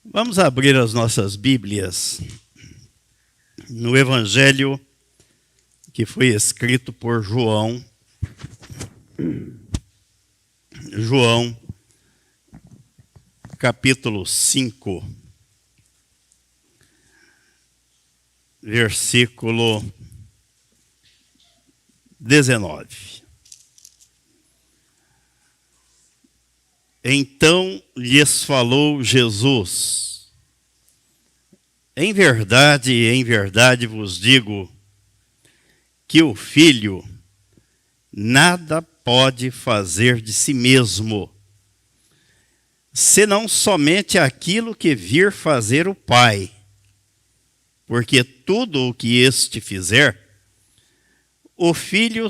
Vamos abrir as nossas Bíblias no Evangelho que foi escrito por João. João, capítulo 5, versículo 19. Então lhes falou Jesus: em verdade vos digo, que o Filho nada pode fazer de si mesmo, senão somente aquilo que vir fazer o Pai. Porque tudo o que este fizer, o Filho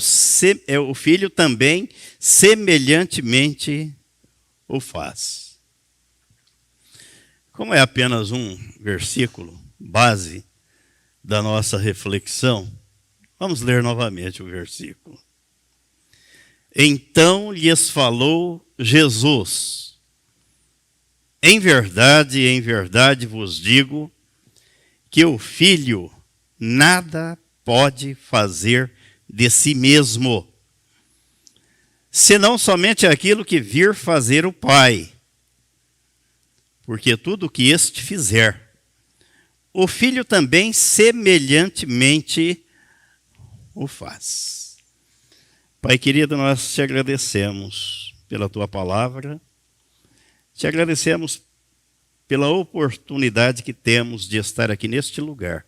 também semelhantemente o faz. Como é apenas um versículo base da nossa reflexão, vamos ler novamente o versículo. Então lhes falou Jesus: em verdade vos digo, que o Filho nada pode fazer de si mesmo, senão somente aquilo que vir fazer o Pai. Porque tudo o que este fizer, o Filho também semelhantemente o faz. Pai querido, nós te agradecemos pela tua palavra, te agradecemos pela oportunidade que temos de estar aqui neste lugar,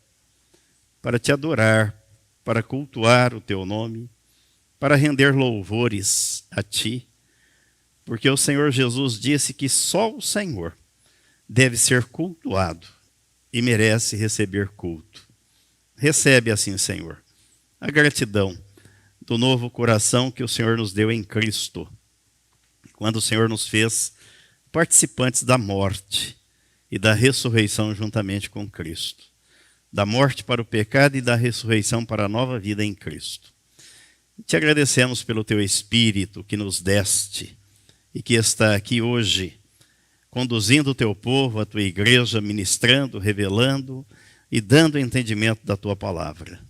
para te adorar, para cultuar o teu nome, para render louvores a ti, porque o Senhor Jesus disse que só o Senhor deve ser cultuado e merece receber culto. Recebe assim, Senhor, a gratidão do novo coração que o Senhor nos deu em Cristo, quando o Senhor nos fez participantes da morte e da ressurreição juntamente com Cristo. Da morte para o pecado e da ressurreição para a nova vida em Cristo. Te agradecemos pelo teu Espírito que nos deste e que está aqui hoje, conduzindo o teu povo, a tua igreja, ministrando, revelando e dando entendimento da tua palavra.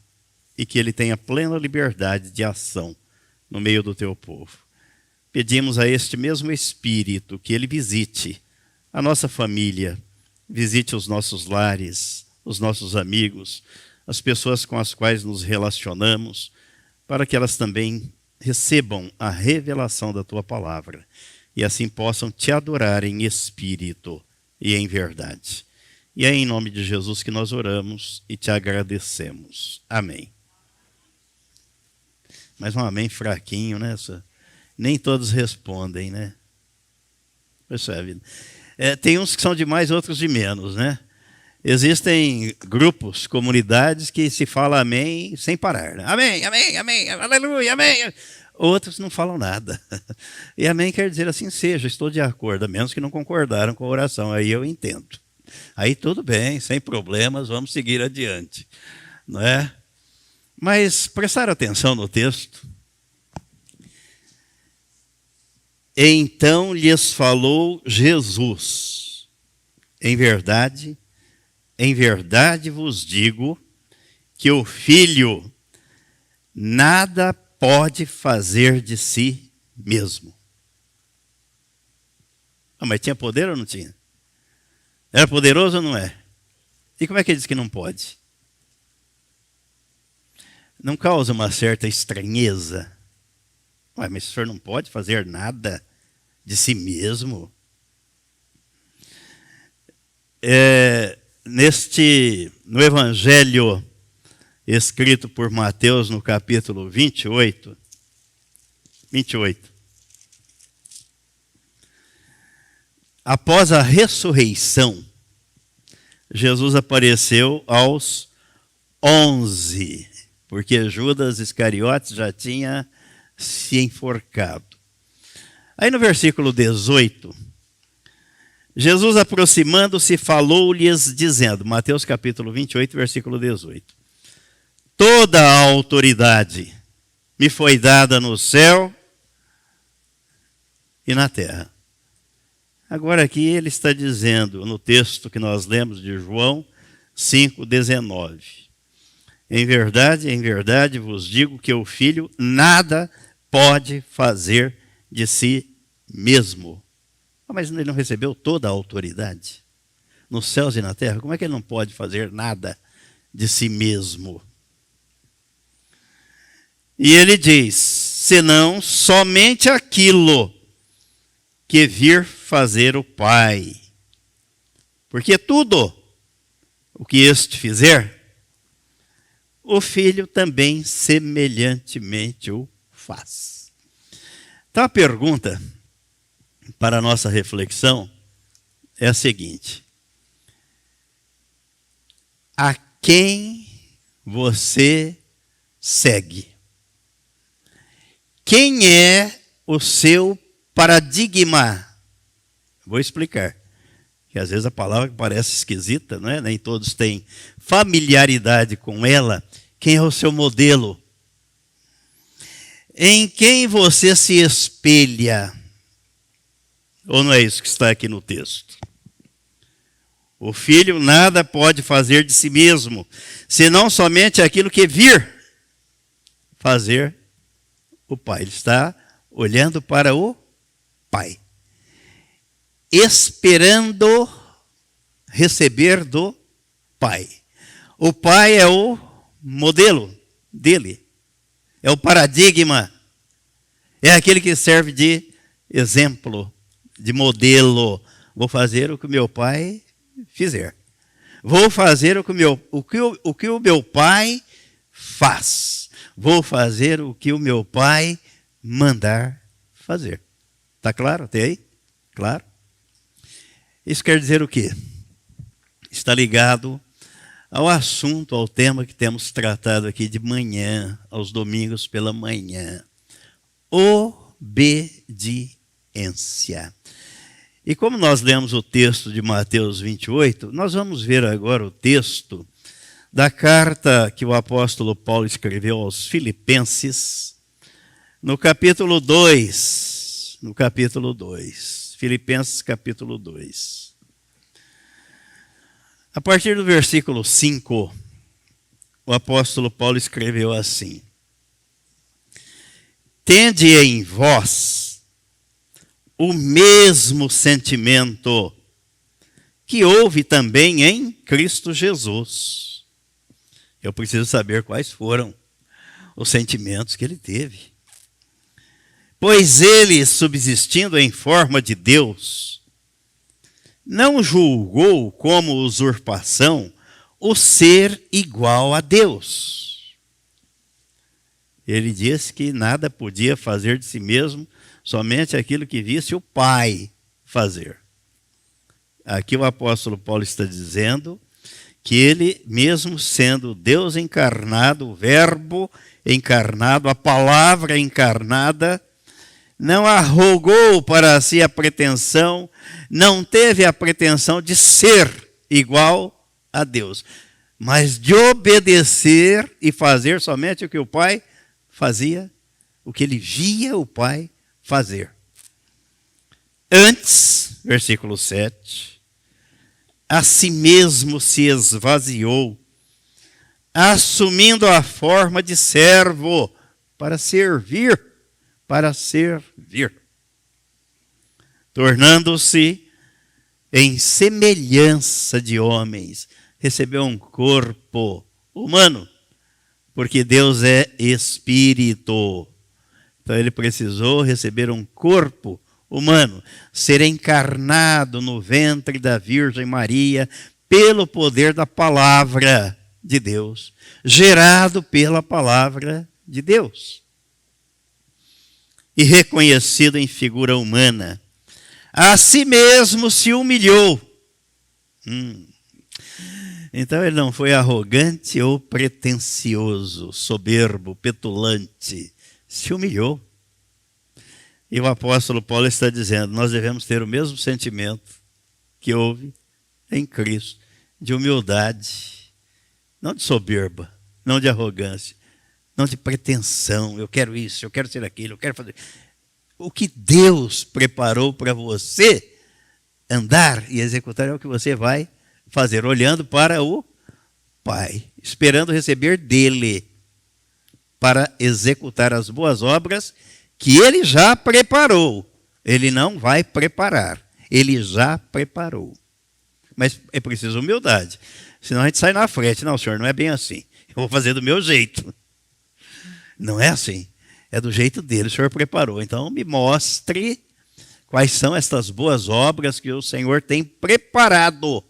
E que ele tenha plena liberdade de ação no meio do teu povo. Pedimos a este mesmo Espírito que ele visite a nossa família, visite os nossos lares, os nossos amigos, as pessoas com as quais nos relacionamos, para que elas também recebam a revelação da tua palavra e assim possam te adorar em espírito e em verdade. E é em nome de Jesus que nós oramos e te agradecemos. Amém. Mas um amém fraquinho, né? Nem todos respondem, né? Percebe? Tem uns que são de mais, outros de menos, né? Existem grupos, comunidades que se fala amém sem parar. Né? Amém, amém, amém, aleluia, amém. Outros não falam nada. E amém quer dizer assim seja, estou de acordo, a menos que não concordaram com a oração. Aí eu entendo. Aí tudo bem, sem problemas, vamos seguir adiante. Não é? Mas prestar atenção no texto. Então lhes falou Jesus: em verdade vos digo, que o Filho nada pode fazer de si mesmo. Mas tinha poder ou não tinha? Era poderoso ou não é? E como é que ele diz que não pode? Não causa uma certa estranheza? Mas o senhor não pode fazer nada de si mesmo? No Evangelho escrito por Mateus, no capítulo 28, após a ressurreição, Jesus apareceu aos 11, porque Judas Iscariotes já tinha se enforcado. Aí no versículo 18, Jesus aproximando-se falou-lhes dizendo, Mateus capítulo 28, versículo 18, toda a autoridade me foi dada no céu e na terra. Agora aqui ele está dizendo, no texto que nós lemos de João 5,19. Em verdade vos digo que o Filho nada pode fazer de si mesmo. Mas ele não recebeu toda a autoridade nos céus e na terra? Como é que ele não pode fazer nada de si mesmo? E ele diz, senão somente aquilo que vir fazer o Pai. Porque tudo o que este fizer, o Filho também semelhantemente o faz. Então a pergunta para a nossa reflexão é a seguinte: a quem você segue? Quem é o seu paradigma? Vou explicar. Que às vezes a palavra parece esquisita, não é? Nem todos têm familiaridade com ela. Quem é o seu modelo? Em quem você se espelha? Ou não é isso que está aqui no texto? O Filho nada pode fazer de si mesmo, senão somente aquilo que vir fazer o Pai. Ele está olhando para o Pai, esperando receber do Pai. O Pai é o modelo dele, é o paradigma, é aquele que serve de exemplo, de modelo. Vou fazer o que o meu Pai fizer. Vou fazer o que o meu Pai faz. Vou fazer o que o meu Pai mandar fazer. Está claro até aí? Claro? Isso quer dizer o quê? Está ligado ao assunto, ao tema que temos tratado aqui de manhã, aos domingos pela manhã. Obediência. E como nós lemos o texto de Mateus 28, nós vamos ver agora o texto da carta que o apóstolo Paulo escreveu aos Filipenses, no capítulo 2. No capítulo 2. Filipenses capítulo 2. A partir do versículo 5, o apóstolo Paulo escreveu assim: tende em vós o mesmo sentimento que houve também em Cristo Jesus. Eu preciso saber quais foram os sentimentos que ele teve. Pois ele, subsistindo em forma de Deus, não julgou como usurpação o ser igual a Deus. Ele disse que nada podia fazer de si mesmo, somente aquilo que visse o Pai fazer. Aqui o apóstolo Paulo está dizendo que ele, mesmo sendo Deus encarnado, o Verbo encarnado, a palavra encarnada, não arrogou para si a pretensão, não teve a pretensão de ser igual a Deus, mas de obedecer e fazer somente o que o Pai fazia, o que ele via o Pai fazer. Antes, versículo 7, a si mesmo se esvaziou, assumindo a forma de servo para servir, tornando-se em semelhança de homens, recebeu um corpo humano, porque Deus é espírito. Então ele precisou receber um corpo humano, ser encarnado no ventre da Virgem Maria pelo poder da palavra de Deus, gerado pela palavra de Deus. E reconhecido em figura humana, a si mesmo se humilhou. Então ele não foi arrogante ou pretensioso, soberbo, petulante. Se humilhou. E o apóstolo Paulo está dizendo, nós devemos ter o mesmo sentimento que houve em Cristo, de humildade, não de soberba, não de arrogância, não de pretensão, eu quero isso, eu quero ser aquilo, eu quero fazer. O que Deus preparou para você andar e executar é o que você vai fazer, olhando para o Pai, esperando receber dele, para executar as boas obras que ele já preparou. Ele não vai preparar, ele já preparou. Mas é preciso humildade, senão a gente sai na frente. Não, senhor, não é bem assim. Eu vou fazer do meu jeito. Não é assim, é do jeito dele, o senhor preparou. Então me mostre quais são estas boas obras que o Senhor tem preparado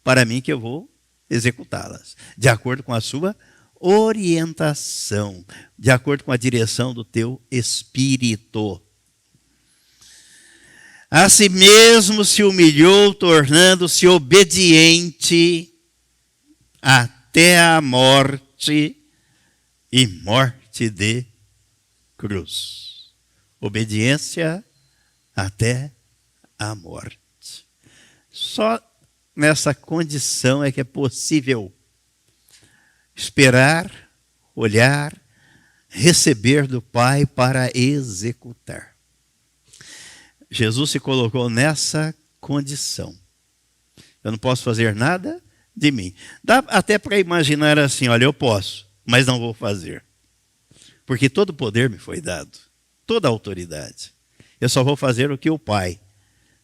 para mim, que eu vou executá-las, de acordo com a sua orientação, de acordo com a direção do teu Espírito. A si mesmo se humilhou, tornando-se obediente até a morte e morte de cruz. Obediência até a morte. Só nessa condição é que é possível esperar, olhar, receber do Pai para executar. Jesus se colocou nessa condição. Eu não posso fazer nada de mim. Dá até para imaginar assim, olha, eu posso, mas não vou fazer. Porque todo o poder me foi dado, toda a autoridade. Eu só vou fazer o que o Pai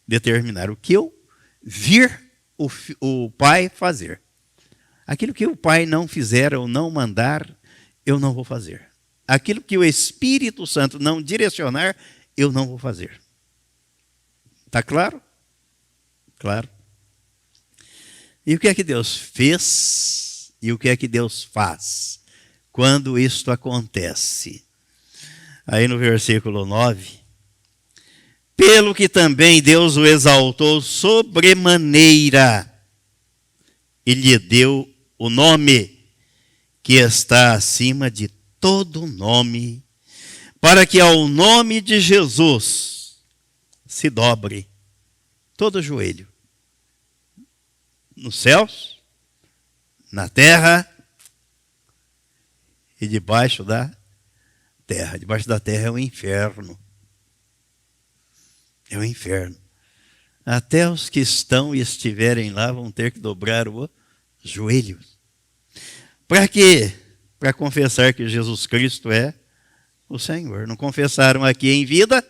determinar, o que eu vir o Pai fazer. Aquilo que o Pai não fizer ou não mandar, eu não vou fazer. Aquilo que o Espírito Santo não direcionar, eu não vou fazer. Está claro? Claro. E o que é que Deus fez e o que é que Deus faz quando isto acontece? Aí no versículo 9, pelo que também Deus o exaltou sobremaneira e lhe deu o nome que está acima de todo nome, para que ao nome de Jesus se dobre todo joelho, nos céus, na terra e debaixo da terra. Debaixo da terra é o inferno. É o inferno. Até os que estão e estiverem lá vão ter que dobrar o joelho. Para quê? Para confessar que Jesus Cristo é o Senhor. Não confessaram aqui em vida,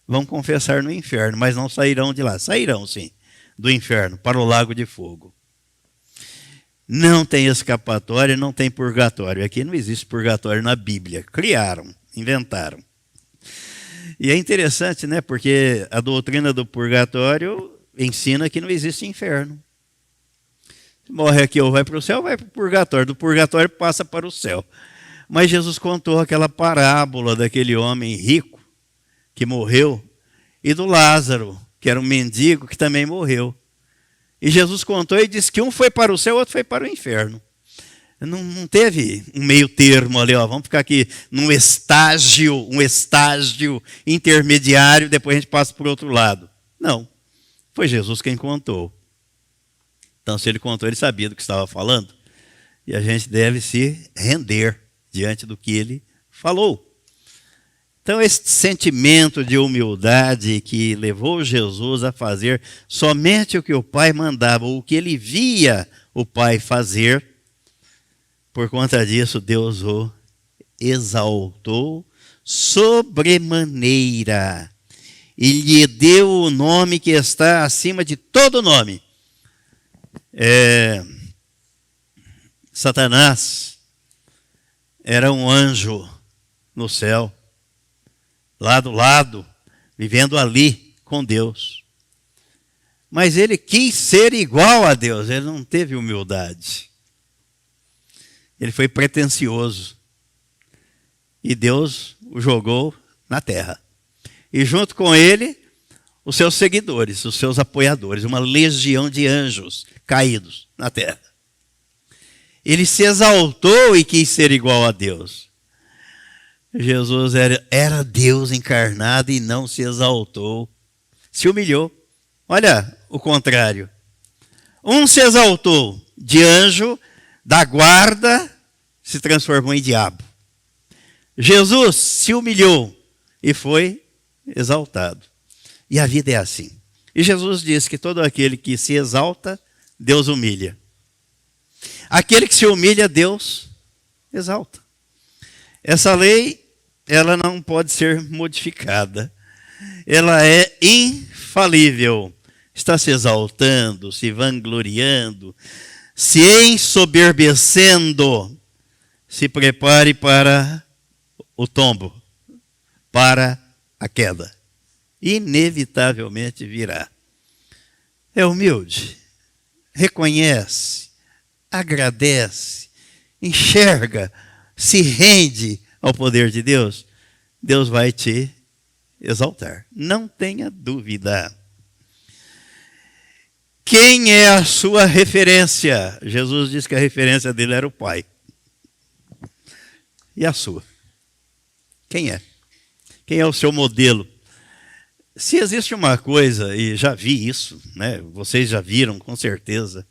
vão confessar no inferno, mas não sairão de lá. Sairão, sim, do inferno para o lago de fogo. Não tem escapatória, não tem purgatório. Aqui não existe purgatório na Bíblia. Criaram, inventaram. E é interessante, né? Porque a doutrina do purgatório ensina que não existe inferno. Morre aqui ou vai para o céu, vai para o purgatório. Do purgatório passa para o céu. Mas Jesus contou aquela parábola daquele homem rico que morreu e do Lázaro, que era um mendigo que também morreu. E Jesus contou e disse que um foi para o céu, o outro foi para o inferno. Não teve um meio termo ali, ó, vamos ficar aqui num estágio, um estágio intermediário, depois a gente passa para o outro lado. Não, foi Jesus quem contou. Então, se ele contou, ele sabia do que estava falando. E a gente deve se render diante do que ele falou. Então, esse sentimento de humildade que levou Jesus a fazer somente o que o Pai mandava, ou o que ele via o Pai fazer, por conta disso, Deus o exaltou sobremaneira e lhe deu o nome que está acima de todo nome. Satanás era um anjo no céu, lado a lado, vivendo ali com Deus. Mas ele quis ser igual a Deus, ele não teve humildade. Ele foi pretensioso. E Deus o jogou na terra. E junto com ele, os seus seguidores, os seus apoiadores, uma legião de anjos caídos na terra. Ele se exaltou e quis ser igual a Deus. Jesus era Deus encarnado e não se exaltou. Se humilhou. Olha o contrário. Um se exaltou de anjo, da guarda, se transformou em diabo. Jesus se humilhou e foi exaltado. E a vida é assim. E Jesus disse que todo aquele que se exalta, Deus humilha. Aquele que se humilha, Deus exalta. Essa lei, ela não pode ser modificada. Ela é infalível. Está se exaltando, se vangloriando, se ensoberbecendo, se prepare para o tombo, para a queda. Inevitavelmente virá. É humilde, reconhece, agradece, enxerga, se rende ao poder de Deus. Deus vai te exaltar. Não tenha dúvida. Quem é a sua referência? Jesus disse que a referência dele era o Pai. E a sua? Quem é? Quem é o seu modelo? Se existe uma coisa, e já vi isso, né? Vocês já viram com certeza.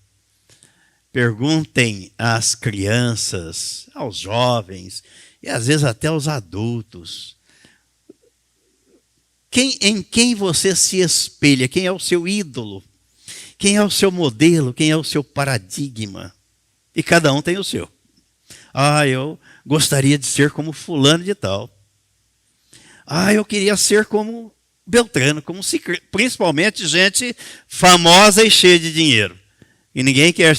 Perguntem às crianças, aos jovens, e às vezes até aos adultos. Em quem você se espelha? Quem é o seu ídolo? Quem é o seu modelo? Quem é o seu paradigma? E cada um tem o seu. Eu gostaria de ser como fulano de tal. Eu queria ser como Beltrano, como Cicrano. Principalmente gente famosa e cheia de dinheiro. E ninguém quer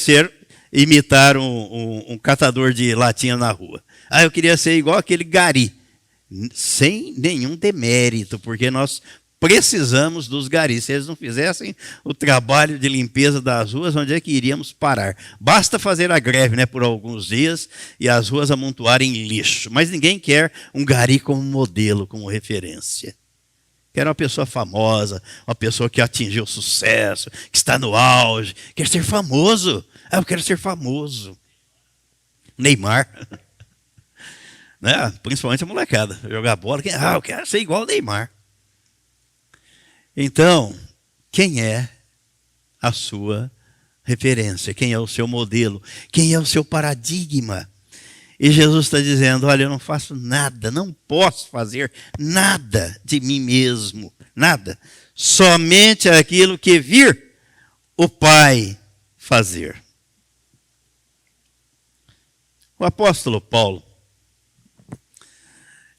imitar um catador de latinha na rua. Eu queria ser igual aquele gari. Sem nenhum demérito, porque nós precisamos dos garis. Se eles não fizessem o trabalho de limpeza das ruas, onde é que iríamos parar? Basta fazer a greve, né, por alguns dias e as ruas amontoarem lixo. Mas ninguém quer um gari como modelo, como referência. Quer uma pessoa famosa, uma pessoa que atingiu sucesso, que está no auge, quer ser famoso. Eu quero ser famoso. Neymar. Né? Principalmente a molecada. Jogar bola. Eu quero ser igual ao Neymar. Então, quem é a sua referência? Quem é o seu modelo? Quem é o seu paradigma? E Jesus está dizendo, olha, eu não faço nada, não posso fazer nada de mim mesmo. Nada. Somente aquilo que vir o Pai fazer. O apóstolo Paulo,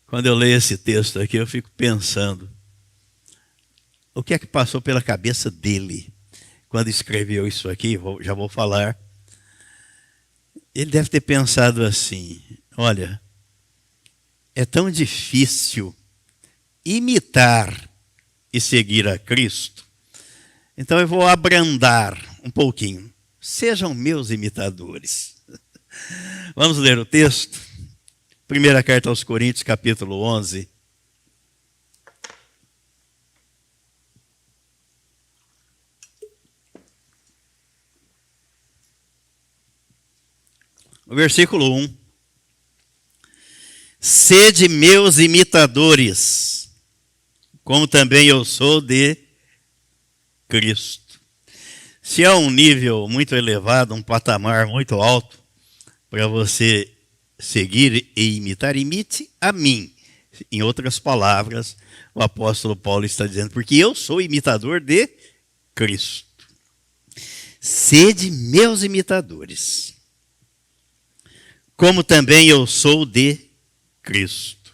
quando eu leio esse texto aqui, eu fico pensando, o que é que passou pela cabeça dele quando escreveu isso aqui? Já vou falar. Ele deve ter pensado assim, olha, é tão difícil imitar e seguir a Cristo, então eu vou abrandar um pouquinho. Sejam meus imitadores. Vamos ler o texto? Primeira carta aos Coríntios, capítulo 11. O versículo 1. Sede meus imitadores, como também eu sou de Cristo. Se há um nível muito elevado, um patamar muito alto, para você seguir e imitar, imite a mim. Em outras palavras, o apóstolo Paulo está dizendo, porque eu sou imitador de Cristo. Sede meus imitadores, como também eu sou de Cristo.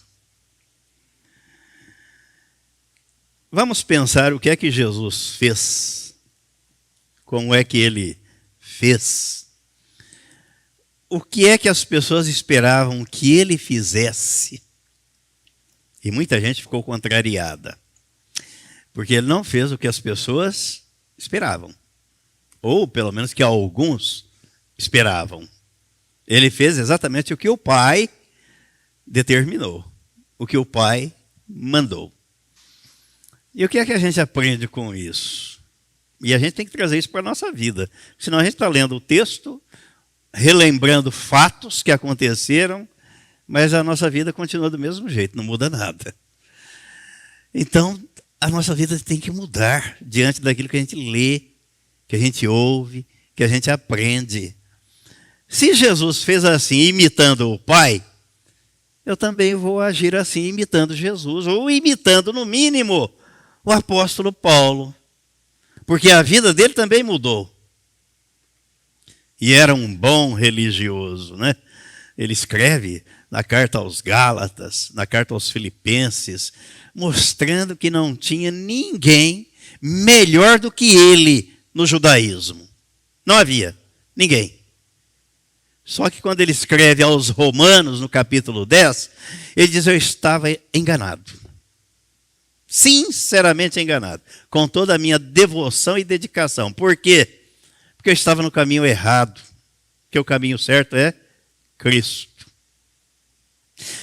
Vamos pensar o que é que Jesus fez. Como é que ele fez? O que é que as pessoas esperavam que ele fizesse? E muita gente ficou contrariada. Porque ele não fez o que as pessoas esperavam. Ou pelo menos que alguns esperavam. Ele fez exatamente o que o Pai determinou, o que o Pai mandou. E o que é que a gente aprende com isso? E a gente tem que trazer isso para a nossa vida. Senão a gente está lendo o texto, relembrando fatos que aconteceram, mas a nossa vida continua do mesmo jeito, não muda nada. Então, a nossa vida tem que mudar diante daquilo que a gente lê, que a gente ouve, que a gente aprende. Se Jesus fez assim, imitando o Pai, eu também vou agir assim, imitando Jesus, ou imitando, no mínimo, o apóstolo Paulo. porque a vida dele também mudou. E era um bom religioso, né? Ele escreve na carta aos Gálatas, na carta aos Filipenses, mostrando que não tinha ninguém melhor do que ele no judaísmo. Não havia ninguém. Só que quando ele escreve aos Romanos, no capítulo 10, ele diz: eu estava enganado. Sinceramente enganado. Com toda a minha devoção e dedicação. Por quê? Porque eu estava no caminho errado. Porque o caminho certo é Cristo.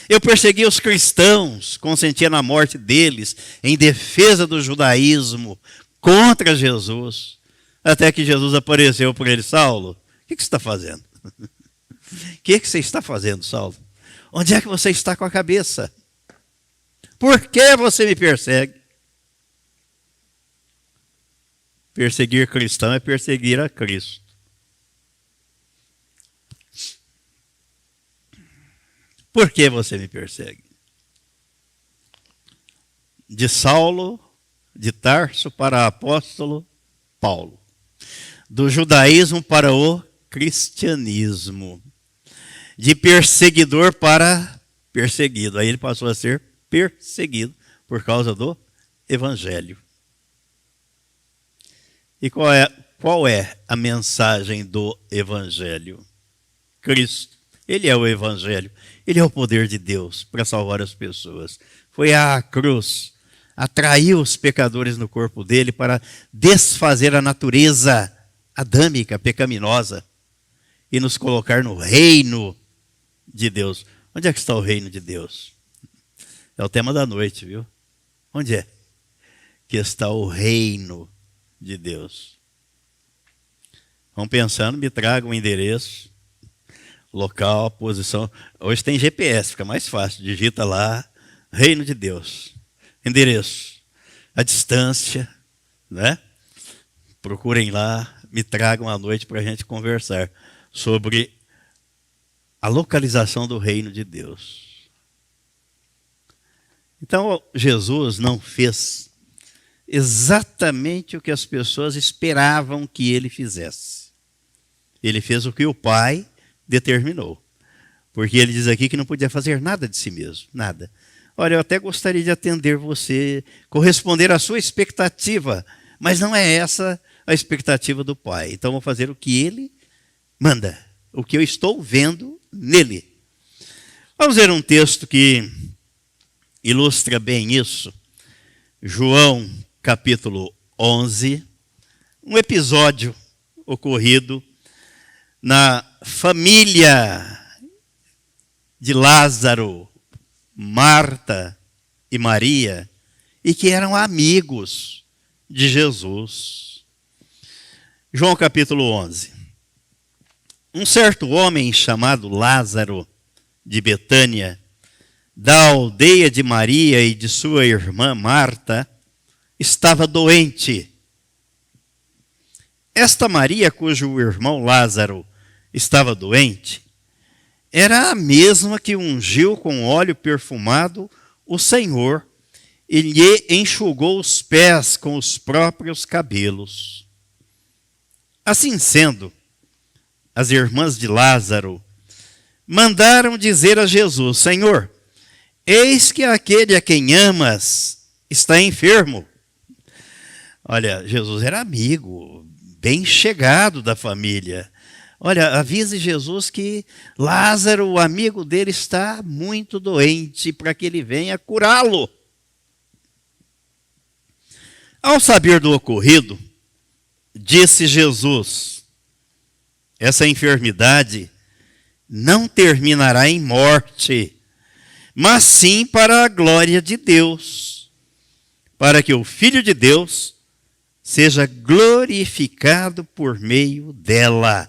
Eu persegui os cristãos, consentia na morte deles, em defesa do judaísmo, contra Jesus. Até que Jesus apareceu para ele: Saulo, o que você está fazendo? O que você está fazendo, Saulo? Onde é que você está com a cabeça? Por que você me persegue? Perseguir cristão é perseguir a Cristo. Por que você me persegue? De Saulo, de Tarso para apóstolo Paulo. Do judaísmo para o cristianismo. De perseguidor para perseguido. Aí ele passou a ser perseguido por causa do evangelho. E qual é a mensagem do evangelho? Cristo. Ele é o evangelho. Ele é o poder de Deus para salvar as pessoas. Foi à cruz, atraiu os pecadores no corpo dele para desfazer a natureza adâmica, pecaminosa, e nos colocar no reino de Deus. Onde é que está o reino de Deus? É o tema da noite, viu? Onde é que está o reino de Deus? Vão pensando, me tragam um endereço, local, posição. Hoje tem GPS, fica mais fácil. Digita lá, reino de Deus. Endereço, a distância, né? Procurem lá, me tragam à noite para a gente conversar sobre a localização do reino de Deus. Então, Jesus não fez exatamente o que as pessoas esperavam que ele fizesse. Ele fez o que o Pai determinou. Porque ele diz aqui que não podia fazer nada de si mesmo, nada. Olha, eu até gostaria de atender você, corresponder à sua expectativa, mas não é essa a expectativa do Pai. Então, vou fazer o que ele manda, o que eu estou vendo nele. Vamos ver um texto que ilustra bem isso. João, capítulo 11, um episódio ocorrido na família de Lázaro, Marta e Maria, e que eram amigos de Jesus. João capítulo 11. Um certo homem chamado Lázaro, de Betânia, da aldeia de Maria e de sua irmã Marta, estava doente. Esta Maria, cujo irmão Lázaro estava doente, era a mesma que ungiu com óleo perfumado o Senhor e lhe enxugou os pés com os próprios cabelos. Assim sendo, as irmãs de Lázaro mandaram dizer a Jesus: Senhor, eis que aquele a quem amas está enfermo. Olha, Jesus era amigo, bem chegado da família. Olha, avise Jesus que Lázaro, o amigo dele, está muito doente, para que ele venha curá-lo. Ao saber do ocorrido, disse Jesus: essa enfermidade não terminará em morte, mas sim para a glória de Deus, para que o Filho de Deus seja glorificado por meio dela.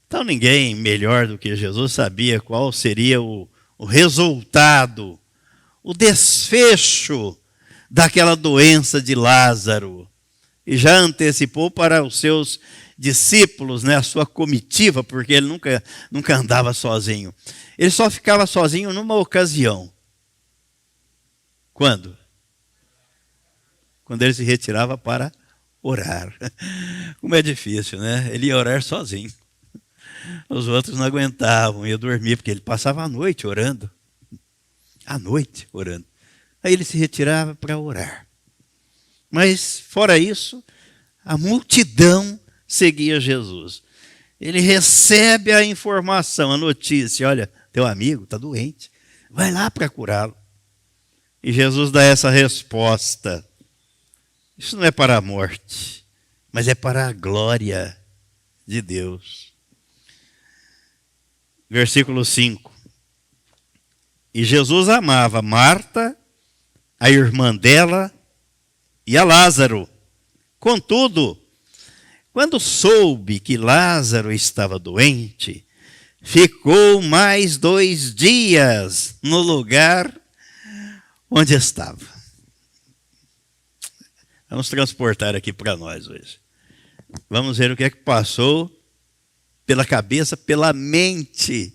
Então ninguém melhor do que Jesus sabia qual seria o resultado, o desfecho daquela doença de Lázaro. E já antecipou para os seus discípulos, né, a sua comitiva, porque ele nunca andava sozinho. Ele só ficava sozinho numa ocasião. Quando? Quando ele se retirava para orar. Como é difícil, né? Ele ia orar sozinho. Os outros não aguentavam, ia dormir, porque ele passava a noite orando. À noite orando. Aí ele se retirava para orar. Mas, fora isso, a multidão seguia Jesus. Ele recebe a informação, a notícia: olha, teu amigo está doente, vai lá para curá-lo. E Jesus dá essa resposta: isso não é para a morte, mas é para a glória de Deus. Versículo 5. E Jesus amava Marta, a irmã dela e a Lázaro. Contudo, quando soube que Lázaro estava doente, ficou mais 2 dias no lugar onde estava. Vamos transportar aqui para nós hoje. Vamos ver o que é que passou pela cabeça, pela mente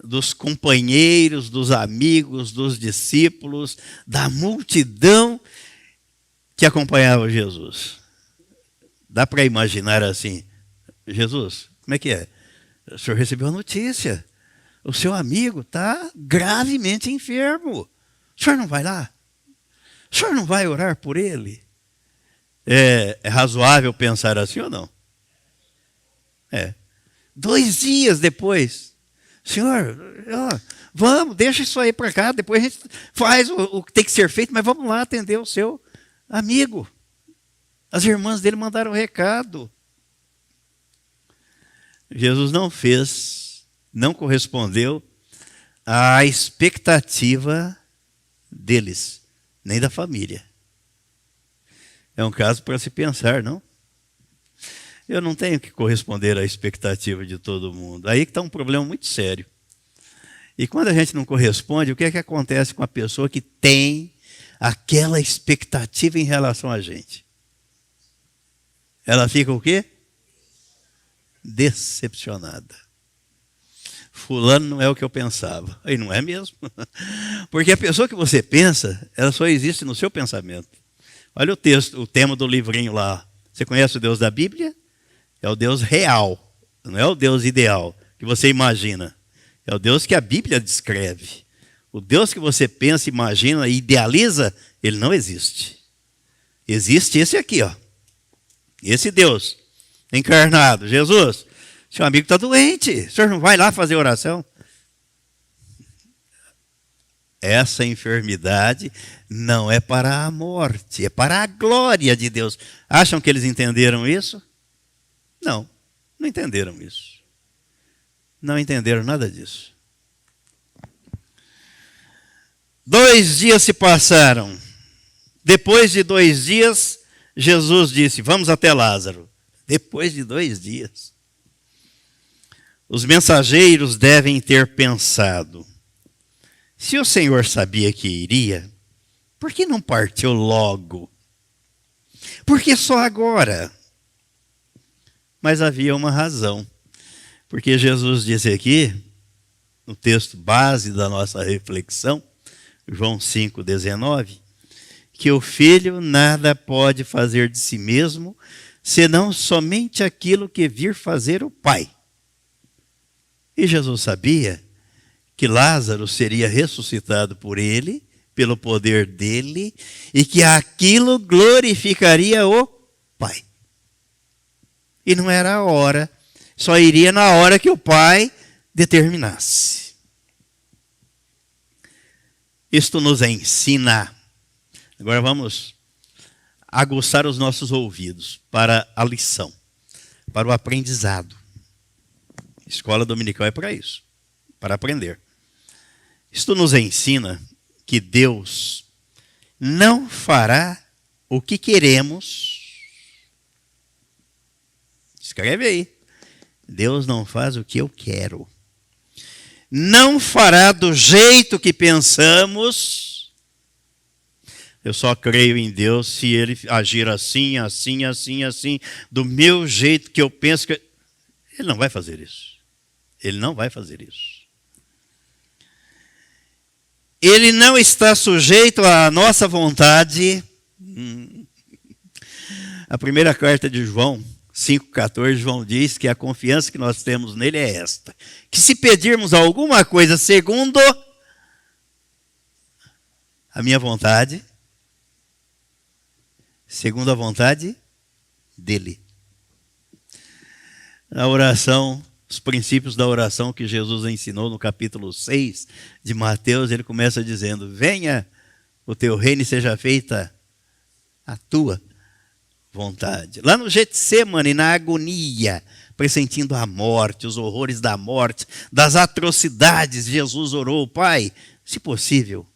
dos companheiros, dos amigos, dos discípulos, da multidão que acompanhava Jesus. Dá para imaginar assim: Jesus, como é que é? O senhor recebeu a notícia. O seu amigo está gravemente enfermo. O senhor não vai lá? O senhor não vai orar por ele? É razoável pensar assim ou não? 2 dias depois, senhor, vamos, deixa isso aí para cá, depois a gente faz o que tem que ser feito, mas vamos lá atender o seu amigo. As irmãs dele mandaram um recado. Jesus não fez, não correspondeu à expectativa deles, nem da família. É um caso para se pensar, não? Eu não tenho que corresponder à expectativa de todo mundo. Aí que está um problema muito sério. E quando a gente não corresponde, o que é que acontece com a pessoa que tem aquela expectativa em relação a gente? Ela fica o quê? Decepcionada. Fulano não é o que eu pensava. E não é mesmo. Porque a pessoa que você pensa, ela só existe no seu pensamento. Olha o texto, o tema do livrinho lá. Você conhece o Deus da Bíblia? É o Deus real, não é o Deus ideal que você imagina. É o Deus que a Bíblia descreve. O Deus que você pensa, imagina e idealiza, ele não existe. Existe esse aqui, ó. Esse Deus encarnado, Jesus. Seu amigo está doente, o senhor não vai lá fazer oração? Essa enfermidade não é para a morte, é para a glória de Deus. Acham que eles entenderam isso? Não, não entenderam isso. Não entenderam nada disso. 2 dias se passaram. Depois de 2 dias, Jesus disse: vamos até Lázaro. Depois de 2 dias. Os mensageiros devem ter pensado: se o Senhor sabia que iria, por que não partiu logo? Por que só agora? Mas havia uma razão. Porque Jesus disse aqui, no texto base da nossa reflexão, João 5,19, que o filho nada pode fazer de si mesmo, senão somente aquilo que vir fazer o Pai. E Jesus sabia que Lázaro seria ressuscitado por ele, pelo poder dele, e que aquilo glorificaria o Pai. E não era a hora, só iria na hora que o Pai determinasse. Isto nos ensina. Agora vamos aguçar os nossos ouvidos para a lição, para o aprendizado. Escola dominical é para isso, para aprender. Isto nos ensina que Deus não fará o que queremos. Escreve aí. Deus não faz o que eu quero. Não fará do jeito que pensamos. Eu só creio em Deus se Ele agir assim, assim, assim, assim, do meu jeito que eu penso que... Ele não vai fazer isso. Ele não vai fazer isso. Ele não está sujeito à nossa vontade. A primeira carta de João, 5,14, João diz que a confiança que nós temos nele é esta: que se pedirmos alguma coisa segundo a minha vontade, segundo a vontade dele. A oração, os princípios da oração que Jesus ensinou no capítulo 6 de Mateus, ele começa dizendo: venha o teu reino e seja feita a tua vontade. Lá no Getsemane, na agonia, pressentindo a morte, os horrores da morte, das atrocidades, Jesus orou: Pai, se possível,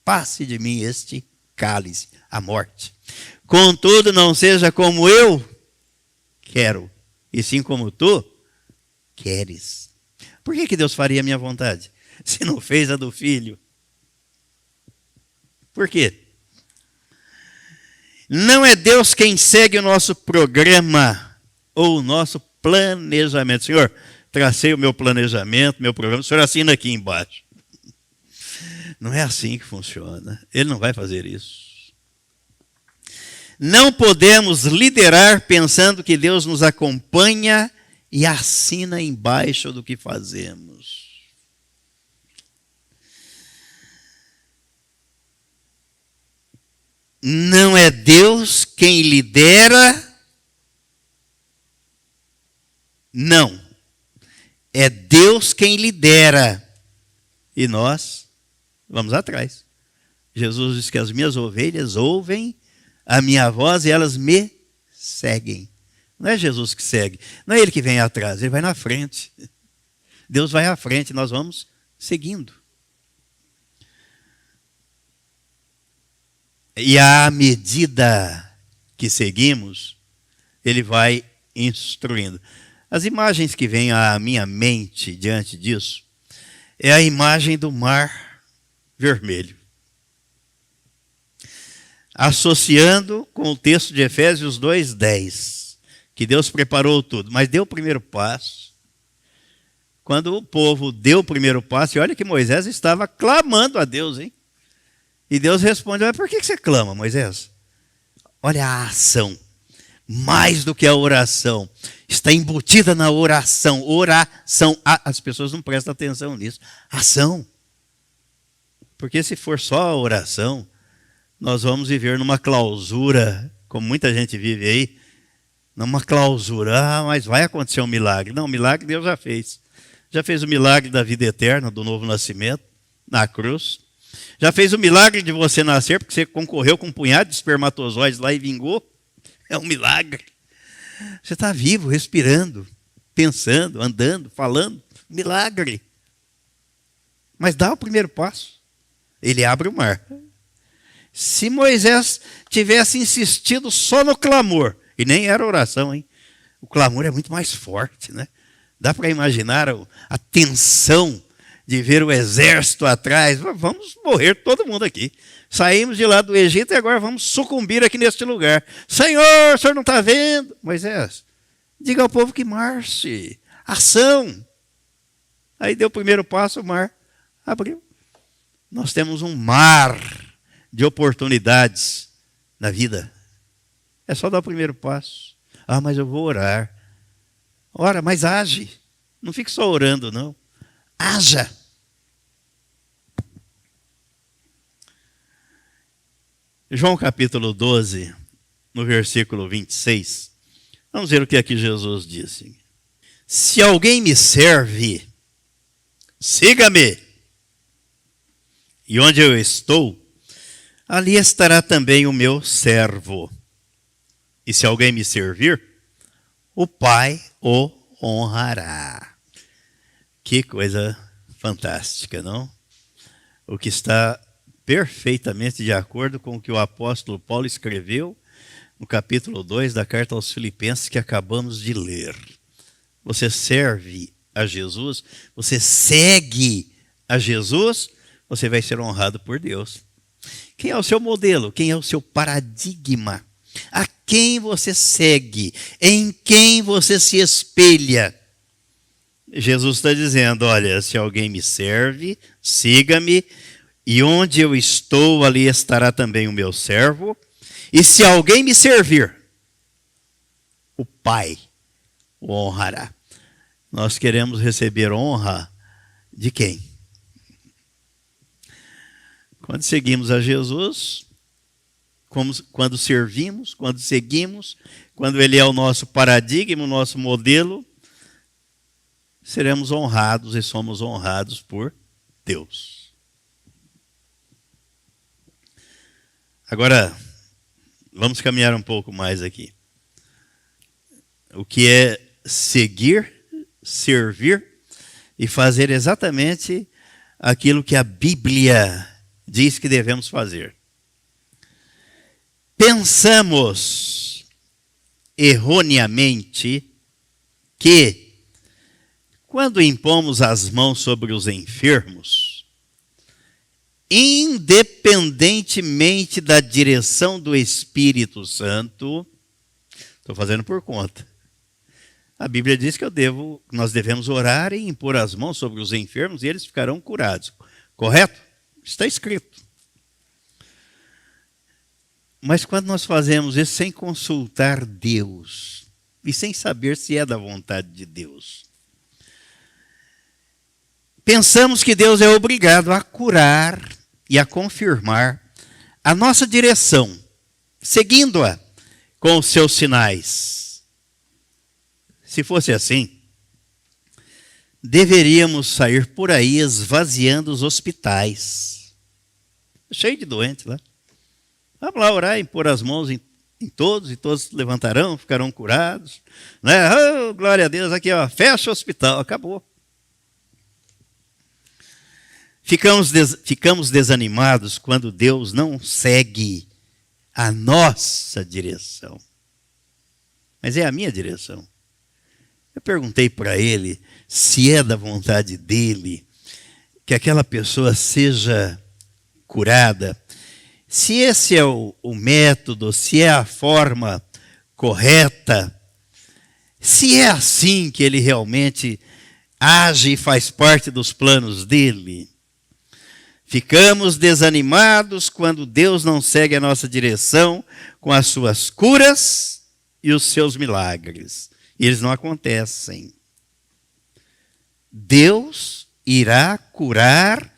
passe de mim este cálice, a morte. Contudo, não seja como eu quero, e sim como tu queres. Por que Deus faria a minha vontade, se não fez a do Filho? Por quê? Não é Deus quem segue o nosso programa ou o nosso planejamento. Senhor, tracei o meu planejamento, meu programa, o senhor assina aqui embaixo. Não é assim que funciona. Ele não vai fazer isso. Não podemos liderar pensando que Deus nos acompanha e assina embaixo do que fazemos. Não é Deus quem lidera. Não. É Deus quem lidera. E nós vamos atrás. Jesus diz que as minhas ovelhas ouvem a minha voz e elas me seguem. Não é Jesus que segue. Não é ele que vem atrás. Ele vai na frente. Deus vai à frente. Nós vamos seguindo. E à medida que seguimos, ele vai instruindo. As imagens que vêm à minha mente diante disso é a imagem do Mar Vermelho. Associando com o texto de Efésios 2:10, que Deus preparou tudo, mas deu o primeiro passo. Quando o povo deu o primeiro passo, e olha que Moisés estava clamando a Deus, hein? E Deus responde: mas por que você clama, Moisés? Olha a ação, mais do que a oração, está embutida na oração. Oração, as pessoas não prestam atenção nisso. Ação. Porque se for só a oração, nós vamos viver numa clausura, como muita gente vive aí, numa clausura. Mas vai acontecer um milagre. Não, milagre Deus já fez. Já fez o milagre da vida eterna, do novo nascimento, na cruz. Já fez o milagre de você nascer, porque você concorreu com um punhado de espermatozoides lá e vingou. É um milagre. Você está vivo, respirando, pensando, andando, falando. Milagre. Mas dá o primeiro passo. Ele abre o mar. Se Moisés tivesse insistido só no clamor, e nem era oração, hein? O clamor é muito mais forte, né? Dá para imaginar a tensão de ver o exército atrás. Vamos morrer todo mundo aqui. Saímos de lá do Egito e agora vamos sucumbir aqui neste lugar. Senhor, o senhor não está vendo? Moisés, diga ao povo que marche. Ação. Aí deu o primeiro passo, o mar abriu. Nós temos um mar de oportunidades na vida. É só dar o primeiro passo. Ah, mas eu vou orar. Ora, mas age. Não fique só orando, não. Haja. João capítulo 12, no versículo 26. Vamos ver o que aqui Jesus disse. Se alguém me serve, siga-me. E onde eu estou, ali estará também o meu servo. E se alguém me servir, o Pai o honrará. Que coisa fantástica, não? O que está perfeitamente de acordo com o que o apóstolo Paulo escreveu no capítulo 2 da carta aos Filipenses que acabamos de ler. Você serve a Jesus, você segue a Jesus, você vai ser honrado por Deus. Quem é o seu modelo? Quem é o seu paradigma? A quem você segue? Em quem você se espelha? Jesus está dizendo, olha, se alguém me serve, siga-me, e onde eu estou, ali estará também o meu servo. E se alguém me servir, o Pai o honrará. Nós queremos receber honra de quem? Quando seguimos a Jesus, quando servimos, quando seguimos, quando Ele é o nosso paradigma, o nosso modelo, seremos honrados e somos honrados por Deus. Agora, vamos caminhar um pouco mais aqui. O que é seguir, servir e fazer exatamente aquilo que a Bíblia diz que devemos fazer. Pensamos erroneamente que, quando impomos as mãos sobre os enfermos, independentemente da direção do Espírito Santo, estou fazendo por conta. A Bíblia diz que nós devemos orar e impor as mãos sobre os enfermos e eles ficarão curados. Correto? Está escrito. Mas quando nós fazemos isso sem consultar Deus e sem saber se é da vontade de Deus, pensamos que Deus é obrigado a curar e a confirmar a nossa direção, seguindo-a com os seus sinais. Se fosse assim, deveríamos sair por aí esvaziando os hospitais. Cheio de doentes lá. Vamos lá orar e pôr as mãos em todos, e todos levantarão, ficarão curados. Né? Oh, glória a Deus, aqui ó, fecha o hospital, acabou. Ficamos desanimados quando Deus não segue a nossa direção. Mas é a minha direção. Eu perguntei para ele se é da vontade dele que aquela pessoa seja curada, se esse é o método, se é a forma correta, se é assim que ele realmente age e faz parte dos planos dele. Ficamos desanimados quando Deus não segue a nossa direção com as suas curas e os seus milagres. E eles não acontecem. Deus irá curar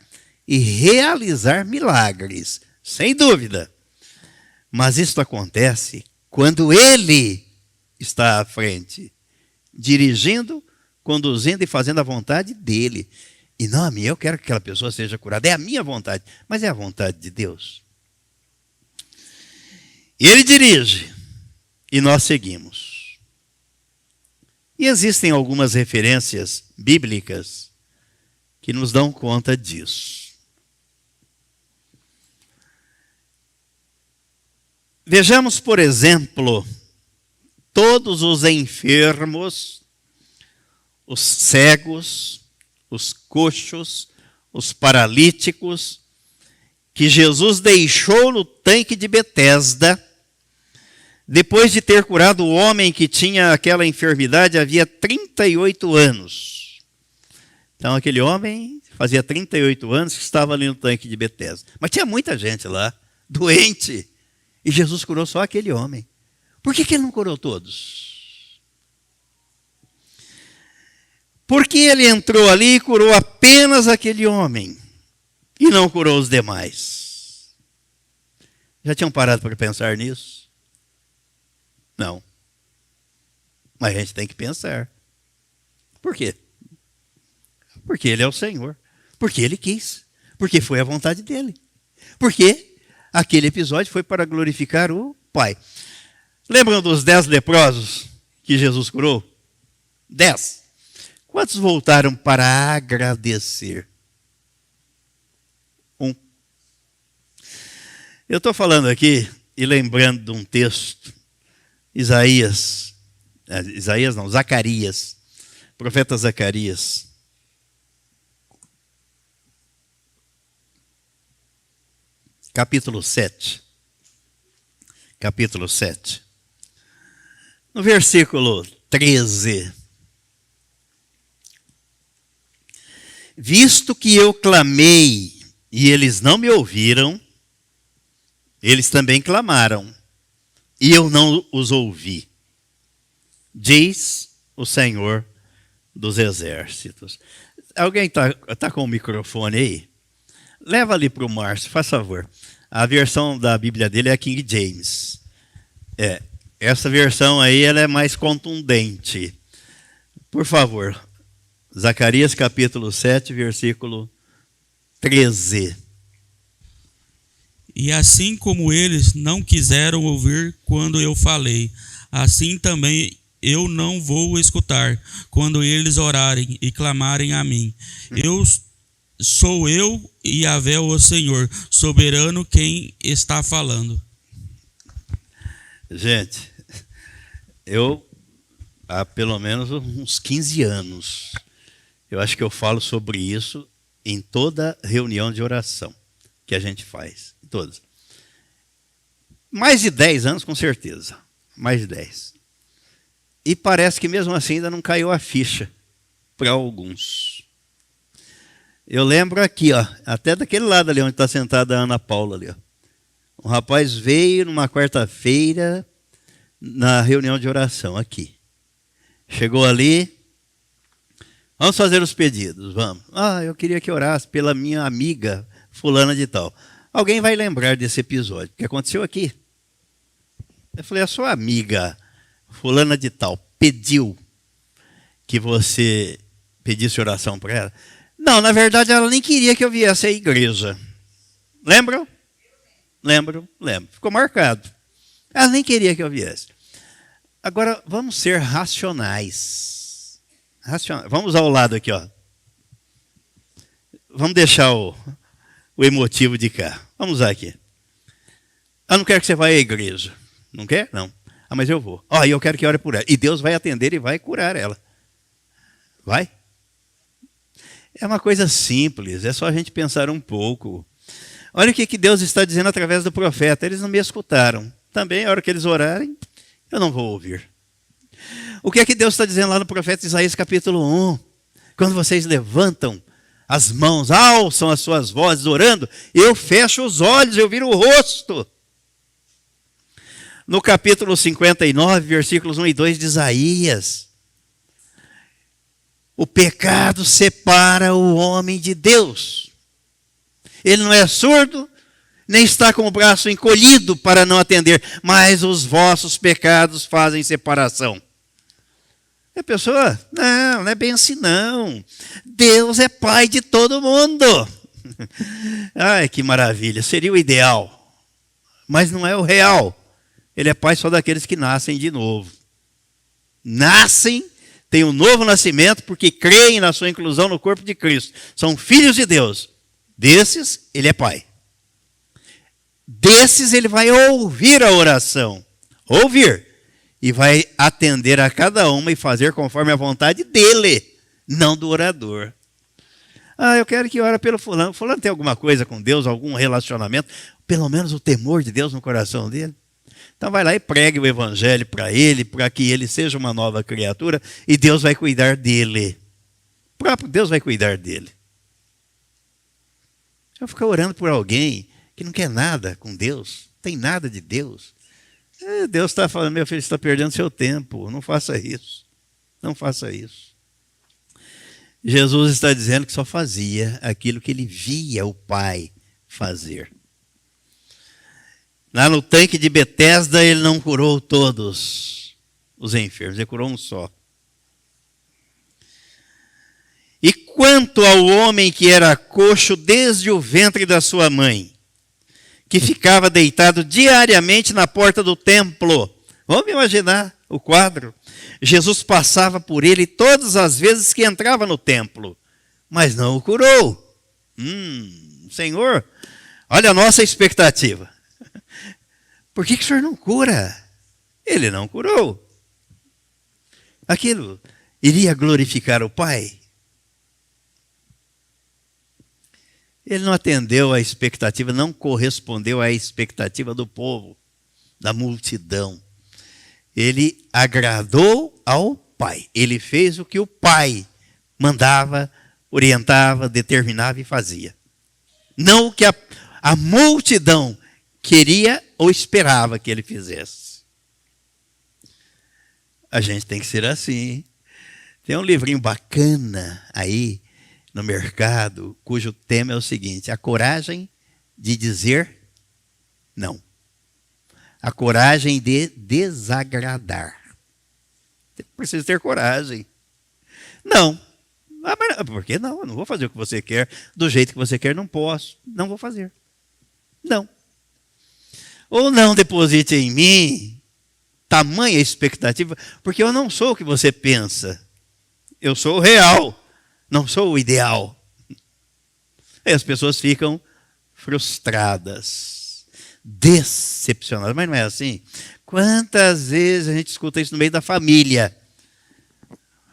e realizar milagres, sem dúvida. Mas isso acontece quando Ele está à frente, dirigindo, conduzindo e fazendo a vontade dEle. E não a minha, eu quero que aquela pessoa seja curada. É a minha vontade, mas é a vontade de Deus. Ele dirige e nós seguimos. E existem algumas referências bíblicas que nos dão conta disso. Vejamos, por exemplo, todos os enfermos, os cegos, os coxos, os paralíticos, que Jesus deixou no tanque de Betesda, depois de ter curado o homem que tinha aquela enfermidade havia 38 anos. Então aquele homem fazia 38 anos que estava ali no tanque de Betesda. Mas tinha muita gente lá, doente. E Jesus curou só aquele homem. Por que ele não curou todos? Porque ele entrou ali e curou apenas aquele homem. E não curou os demais. Já tinham parado para pensar nisso? Não. Mas a gente tem que pensar. Por quê? Porque Ele é o Senhor. Porque Ele quis. Porque foi a vontade dEle. Porque aquele episódio foi para glorificar o Pai. Lembram dos 10 leprosos que Jesus curou? 10. Quantos voltaram para agradecer? 1. Eu estou falando aqui e lembrando de um texto. Zacarias, profeta Zacarias. Capítulo 7. No versículo 13. Visto que eu clamei e eles não me ouviram, eles também clamaram. E eu não os ouvi. diz o Senhor dos Exércitos. Alguém tá com o microfone aí? Leva ali para o Márcio, faz favor. A versão da Bíblia dele é a King James. Essa versão aí ela é mais contundente. Por favor, Zacarias capítulo 7, versículo 13. E assim como eles não quiseram ouvir quando eu falei, assim também eu não vou escutar quando eles orarem e clamarem a mim. Sou eu, Yahvé, o Senhor, soberano, quem está falando. Gente, eu há pelo menos uns 15 anos, eu acho que eu falo sobre isso em toda reunião de oração que a gente faz. Todas. Mais de 10 anos, com certeza. Mais de 10. E parece que mesmo assim ainda não caiu a ficha para alguns. Eu lembro aqui, ó, até daquele lado ali onde está sentada a Ana Paula ali, ó. Um rapaz veio numa quarta-feira na reunião de oração aqui. Chegou ali. Vamos fazer os pedidos, vamos. Eu queria que orasse pela minha amiga fulana de tal. Alguém vai lembrar desse episódio, que aconteceu aqui. Eu falei, a sua amiga fulana de tal pediu que você pedisse oração para ela? Não, na verdade ela nem queria que eu viesse à igreja. Lembram? Lembro. Ficou marcado. Ela nem queria que eu viesse. Agora, vamos ser racionais. Vamos ao lado aqui, ó. Vamos deixar o emotivo de cá. Vamos usar aqui. Eu não quero que você vá à igreja. Não quer? Não. Mas eu vou. Eu quero que ore por ela. E Deus vai atender e vai curar ela. Vai? É uma coisa simples. É só a gente pensar um pouco. Olha o que Deus está dizendo através do profeta. Eles não me escutaram. Também, a hora que eles orarem, eu não vou ouvir. O que é que Deus está dizendo lá no profeta Isaías capítulo 1? Quando vocês levantam as mãos, alçam as suas vozes orando, eu fecho os olhos, eu viro o rosto. No capítulo 59, versículos 1 e 2 de Isaías, o pecado separa o homem de Deus. Ele não é surdo, nem está com o braço encolhido para não atender, mas os vossos pecados fazem separação. E a pessoa, não é bem assim não. Deus é pai de todo mundo. Ai, que maravilha, seria o ideal. Mas não é o real. Ele é pai só daqueles que nascem de novo. Nascem, têm um novo nascimento porque creem na sua inclusão no corpo de Cristo. São filhos de Deus. Desses, ele é pai. Desses, ele vai ouvir a oração. Ouvir. E vai atender a cada uma e fazer conforme a vontade dele, não do orador. Eu quero que ore pelo fulano. Fulano tem alguma coisa com Deus, algum relacionamento, pelo menos o temor de Deus no coração dele. Então vai lá e pregue o evangelho para ele, para que ele seja uma nova criatura e Deus vai cuidar dele. O próprio Deus vai cuidar dele. Eu ficar orando por alguém que não quer nada com Deus, não tem nada de Deus. Deus está falando, meu filho, você está perdendo seu tempo, não faça isso. Não faça isso. Jesus está dizendo que só fazia aquilo que ele via o Pai fazer. Lá no tanque de Betesda, ele não curou todos os enfermos, ele curou um só. E quanto ao homem que era coxo desde o ventre da sua mãe, que ficava deitado diariamente na porta do templo. Vamos imaginar o quadro. Jesus passava por ele todas as vezes que entrava no templo, mas não o curou. Senhor, olha a nossa expectativa. Por que o Senhor não cura? Ele não curou. Aquilo iria glorificar o Pai? Ele não atendeu à expectativa, não correspondeu à expectativa do povo, da multidão. Ele agradou ao Pai. Ele fez o que o Pai mandava, orientava, determinava e fazia. Não o que a multidão queria ou esperava que ele fizesse. A gente tem que ser assim. Tem um livrinho bacana aí no mercado, cujo tema é o seguinte: a coragem de dizer não. A coragem de desagradar. Precisa ter coragem. Não. Mas por que não? Eu não vou fazer o que você quer, do jeito que você quer, não posso. Não vou fazer. Não. Ou não deposite em mim tamanha expectativa, porque eu não sou o que você pensa. Eu sou o real, não sou o ideal. Aí as pessoas ficam frustradas, decepcionadas. Mas não é assim? Quantas vezes a gente escuta isso no meio da família?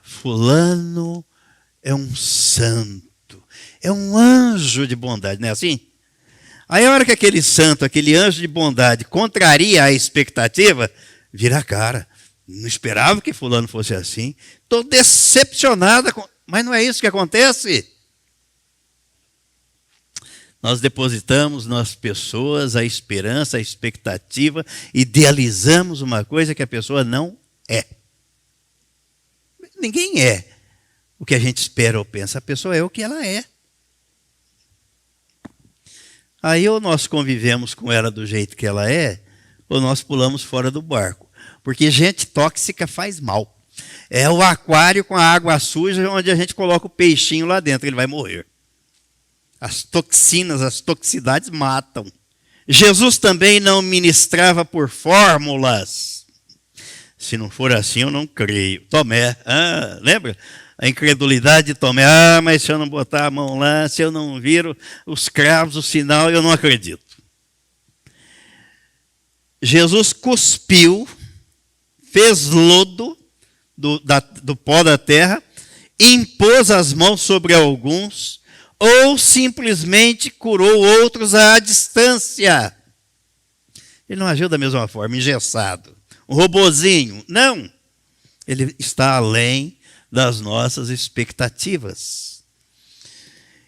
Fulano é um santo, é um anjo de bondade, não é assim? Aí a hora que aquele santo, aquele anjo de bondade contraria a expectativa, vira a cara. Não esperava que fulano fosse assim. Estou decepcionada. Mas não é isso que acontece. Nós depositamos nas pessoas a esperança, a expectativa, idealizamos uma coisa que a pessoa não é. Ninguém é o que a gente espera ou pensa. A pessoa é o que ela é. Aí ou nós convivemos com ela do jeito que ela é, ou nós pulamos fora do barco. Porque gente tóxica faz mal. É o aquário com a água suja onde a gente coloca o peixinho lá dentro, ele vai morrer. As toxinas, as toxicidades matam. Jesus também não ministrava por fórmulas. Se não for assim, eu não creio. Tomé, lembra? A incredulidade de Tomé. Mas se eu não botar a mão lá, se eu não viro os cravos, o sinal, eu não acredito. Jesus cuspiu, fez lodo do pó da terra, impôs as mãos sobre alguns, ou simplesmente curou outros à distância. Ele não agiu da mesma forma, engessado. Um robozinho. Não. Ele está além das nossas expectativas.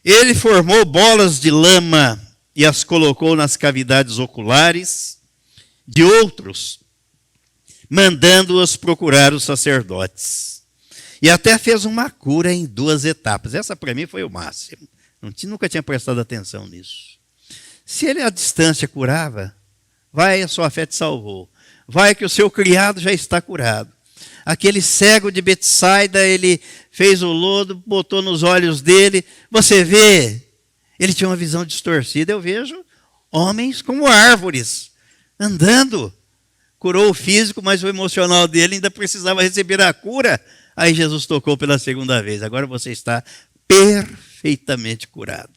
Ele formou bolas de lama e as colocou nas cavidades oculares de outros, mandando-os procurar os sacerdotes. E até fez uma cura em 2 etapas. Essa para mim foi o máximo. Nunca tinha prestado atenção nisso. Se ele à distância curava, vai, a sua fé te salvou. Vai que o seu criado já está curado. Aquele cego de Betsaida, ele fez o lodo, botou nos olhos dele. Você vê, ele tinha uma visão distorcida. Eu vejo homens como árvores, andando. Curou o físico, mas o emocional dele ainda precisava receber a cura. Aí Jesus tocou pela 2ª vez. Agora você está perfeitamente curado.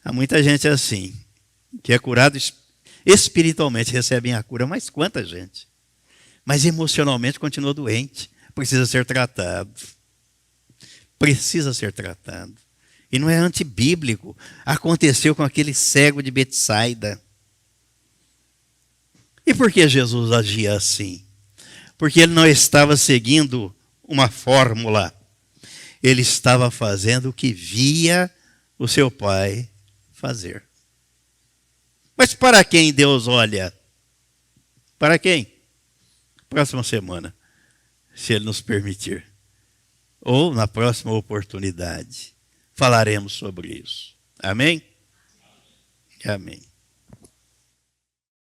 Há muita gente assim, que é curado espiritualmente, recebem a cura. Mas quanta gente? Mas emocionalmente continua doente. Precisa ser tratado. Precisa ser tratado. E não é antibíblico. Aconteceu com aquele cego de Betsaida. E por que Jesus agia assim? Porque ele não estava seguindo uma fórmula. Ele estava fazendo o que via o seu pai fazer. Mas para quem Deus olha? Para quem? Próxima semana, se Ele nos permitir. Ou na próxima oportunidade, falaremos sobre isso. Amém? Amém.